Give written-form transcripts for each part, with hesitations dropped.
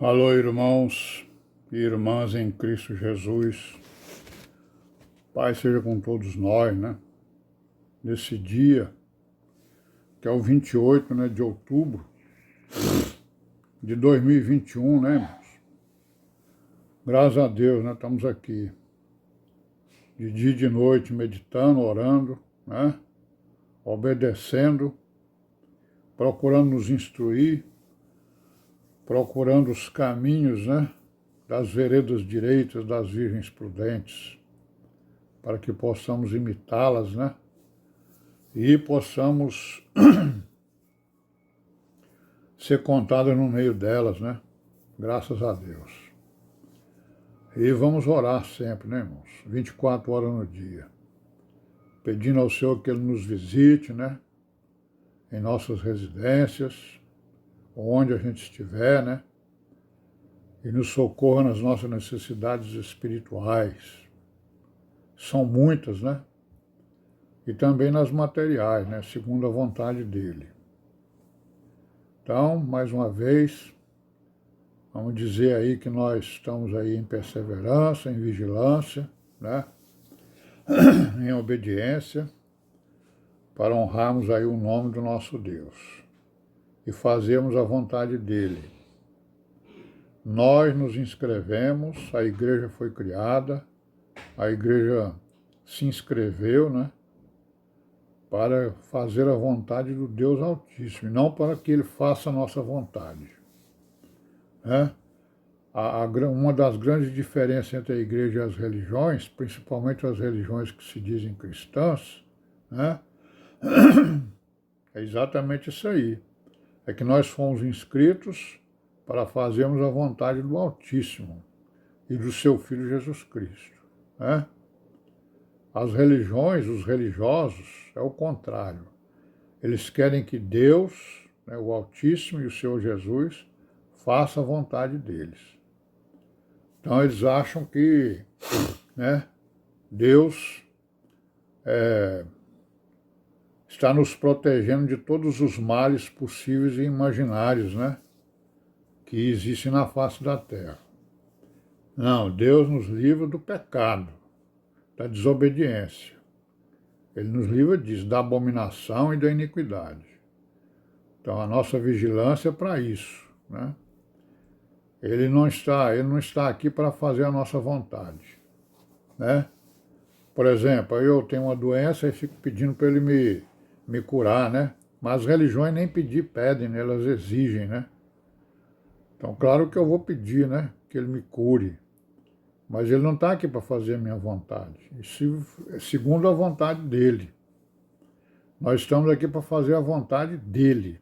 Alô, irmãos e irmãs em Cristo Jesus. Pai seja com todos nós, né? Nesse dia, que é o 28, né, de outubro de 2021, né, irmãos? Graças a Deus, né? Estamos aqui, de dia e de noite, meditando, orando, né? Obedecendo, procurando nos instruir, procurando os caminhos, né? Das veredas direitas das virgens prudentes, para que possamos imitá-las, né? E possamos ser contados no meio delas, né? Graças a Deus. E vamos orar sempre, né, irmãos? 24 horas no dia. Pedindo ao Senhor que Ele nos visite, né? Em nossas residências, onde a gente estiver, né? E nos socorra nas nossas necessidades espirituais. São muitas, né? E também nas materiais, né? Segundo a vontade dEle. Então, mais uma vez, vamos dizer aí que nós estamos aí em perseverança, em vigilância, né? Em obediência, para honrarmos aí o nome do nosso Deus e fazermos a vontade dEle. Nós nos inscrevemos, a igreja foi criada, a igreja se inscreveu, né? Para fazer a vontade do Deus Altíssimo, e não para que Ele faça a nossa vontade, né? Uma das grandes diferenças entre a igreja e as religiões, principalmente as religiões que se dizem cristãs, né? É exatamente isso aí. É que nós fomos inscritos para fazermos a vontade do Altíssimo e do seu Filho Jesus Cristo, né? As religiões, os religiosos, é o contrário. Eles querem que Deus, né, o Altíssimo e o Senhor Jesus, faça a vontade deles. Então eles acham que, né, Deus está nos protegendo de todos os males possíveis e imaginários, né, que existem na face da terra. Não, Deus nos livra do pecado, da desobediência. Ele nos livra disso, da abominação e da iniquidade. Então a nossa vigilância é para isso, né? Ele não está aqui para fazer a nossa vontade, né? Por exemplo, eu tenho uma doença e fico pedindo para ele me curar, né? Mas as religiões nem pedir pedem, né? Elas exigem, né? Então, claro que eu vou pedir, né? Que ele me cure. Mas ele não está aqui para fazer a minha vontade, segundo a vontade dele. Nós estamos aqui para fazer a vontade dele,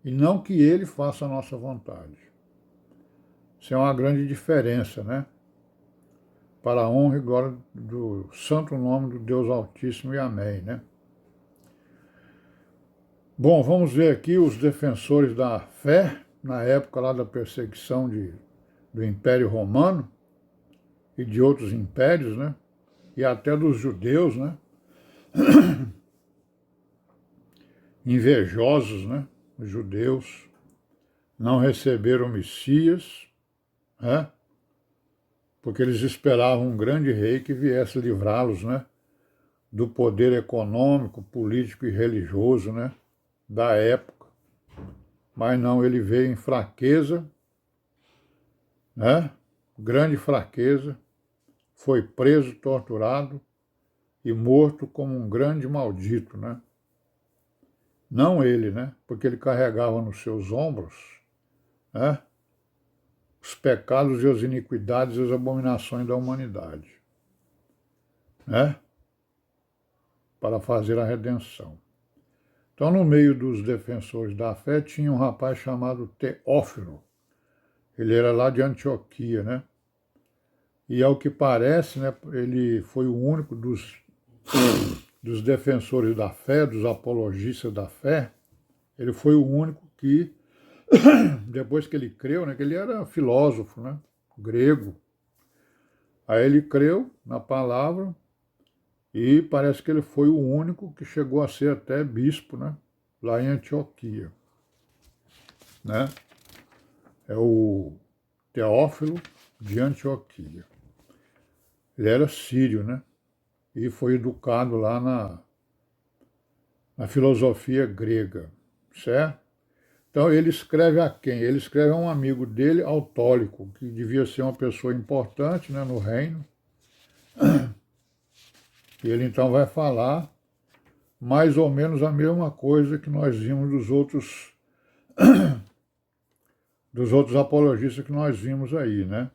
e não que ele faça a nossa vontade. Isso é uma grande diferença, né? Para a honra e glória do santo nome do Deus Altíssimo e amém, né? Bom, vamos ver aqui os defensores da fé, na época lá da perseguição do Império Romano e de outros impérios, né? E até dos judeus, né? Invejosos, né? Os judeus não receberam o Messias, né? Porque eles esperavam um grande rei que viesse livrá-los, né? Do poder econômico, político e religioso, né? Da época. Mas não, ele veio em fraqueza, né? Grande fraqueza, foi preso, torturado e morto como um grande maldito, né? Não ele, né? Porque ele carregava nos seus ombros, né, os pecados e as iniquidades e as abominações da humanidade, né? Para fazer a redenção. Então, no meio dos defensores da fé, tinha um rapaz chamado Teófilo. Ele era lá de Antioquia, né? E ao que parece, né, ele foi o único dos defensores da fé, dos apologistas da fé, ele foi o único que, depois que ele creu, né, que ele era filósofo, né, grego, aí ele creu na palavra e parece que ele foi o único que chegou a ser até bispo, né, lá em Antioquia, né? É o Teófilo de Antioquia. Ele era sírio, né? E foi educado lá na filosofia grega, certo? Então ele escreve a quem? Ele escreve a um amigo dele, Autólico, que devia ser uma pessoa importante, né, no reino. E ele então vai falar mais ou menos a mesma coisa que nós vimos dos outros apologistas que nós vimos aí, né?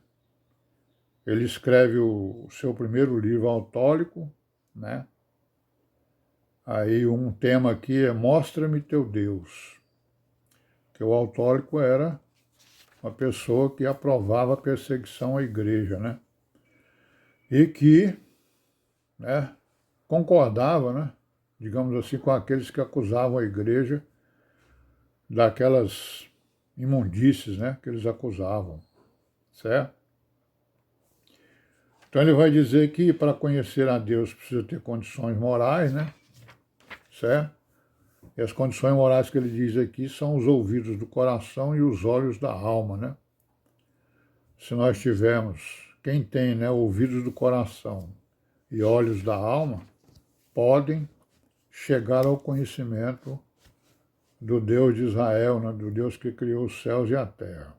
Ele escreve o seu primeiro livro, Autólico, né? Aí um tema aqui é Mostra-me teu Deus, que o Autólico era uma pessoa que aprovava a perseguição à igreja, né? E que, né, concordava, né, digamos assim, com aqueles que acusavam a igreja daquelas imundícies, né, que eles acusavam, certo? Então ele vai dizer que para conhecer a Deus precisa ter condições morais, né, certo? E as condições morais que ele diz aqui são os ouvidos do coração e os olhos da alma, né? Se nós tivermos, quem tem, né, ouvidos do coração e olhos da alma, podem chegar ao conhecimento do Deus de Israel, né, do Deus que criou os céus e a terra.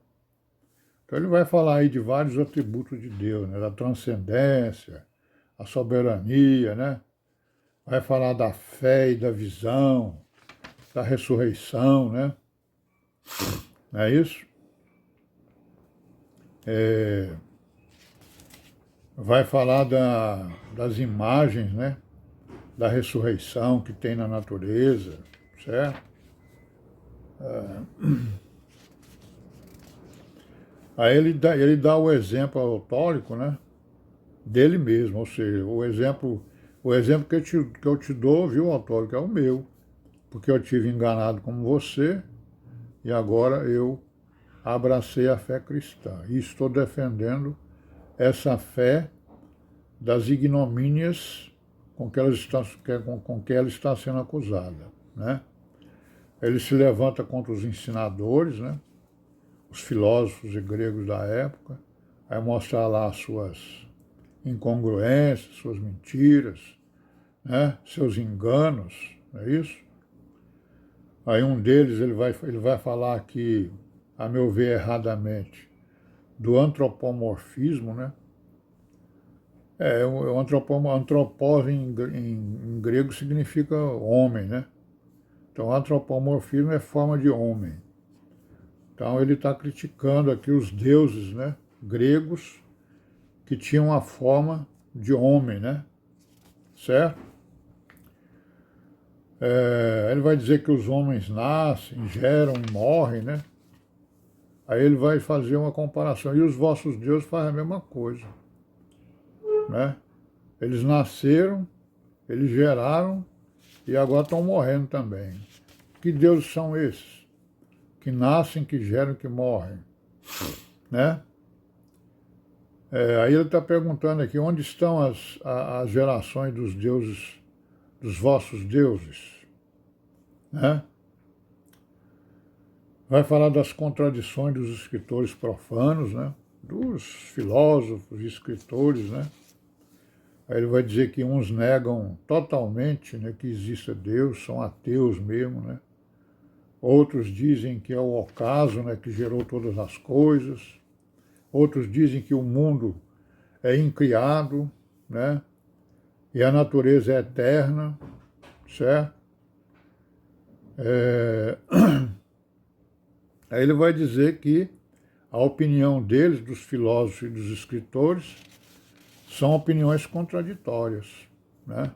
Então ele vai falar aí de vários atributos de Deus, né, da transcendência, a soberania, né? Vai falar da fé e da visão, da ressurreição, né? Não é isso? Vai falar das imagens, né, da ressurreição que tem na natureza, certo? Aí ele dá o exemplo autólico, né, dele mesmo, ou seja, o exemplo que eu te dou, viu, autólico, é o meu, porque eu tive enganado como você e agora eu abracei a fé cristã e estou defendendo essa fé das ignomínias com que ela está sendo acusada, né? Ele se levanta contra os ensinadores, né? Os filósofos gregos da época, aí mostrar lá as suas incongruências, suas mentiras, né? Seus enganos, não é isso? Aí um deles ele vai falar aqui, a meu ver erradamente, do antropomorfismo, né? O antropós em grego significa homem, né? Então, antropomorfismo é forma de homem. Então, ele está criticando aqui os deuses, né, gregos que tinham a forma de homem, né? Certo? Ele vai dizer que os homens nascem, geram e morrem, né? Aí ele vai fazer uma comparação. E os vossos deuses fazem a mesma coisa, né? Eles nasceram, eles geraram e agora estão morrendo também. Que deuses são esses? Que nascem, que geram, que morrem, né? Aí ele está perguntando aqui, onde estão as gerações dos deuses, dos vossos deuses, né? Vai falar das contradições dos escritores profanos, né? Dos filósofos e escritores, né? Aí ele vai dizer que uns negam totalmente, né, que exista Deus, são ateus mesmo, né? Outros dizem que é o ocaso, né, que gerou todas as coisas. Outros dizem que o mundo é incriado, né? E a natureza é eterna, certo? Aí ele vai dizer que a opinião deles, dos filósofos e dos escritores, são opiniões contraditórias, né?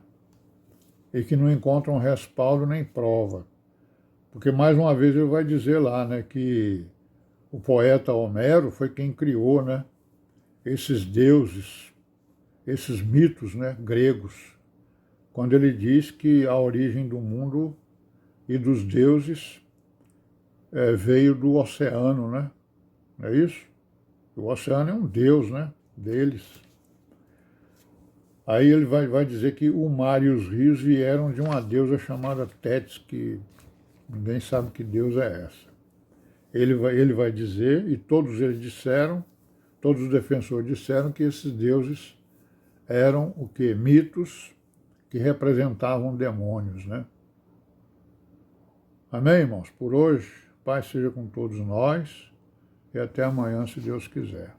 E que não encontram respaldo nem prova. Porque, mais uma vez, ele vai dizer lá, né, que o poeta Homero foi quem criou, né, esses deuses, esses mitos, né, gregos, quando ele diz que a origem do mundo e dos deuses veio do oceano, né? Não é isso? O oceano é um deus, né, deles. Aí ele vai dizer que o mar e os rios vieram de uma deusa chamada Tétis, que ninguém sabe que deusa é essa. Ele vai dizer, e todos eles disseram, Todos os defensores disseram que esses deuses eram o quê? Mitos que representavam demônios, né? Amém, irmãos? Por hoje, paz seja com todos nós e até amanhã, se Deus quiser.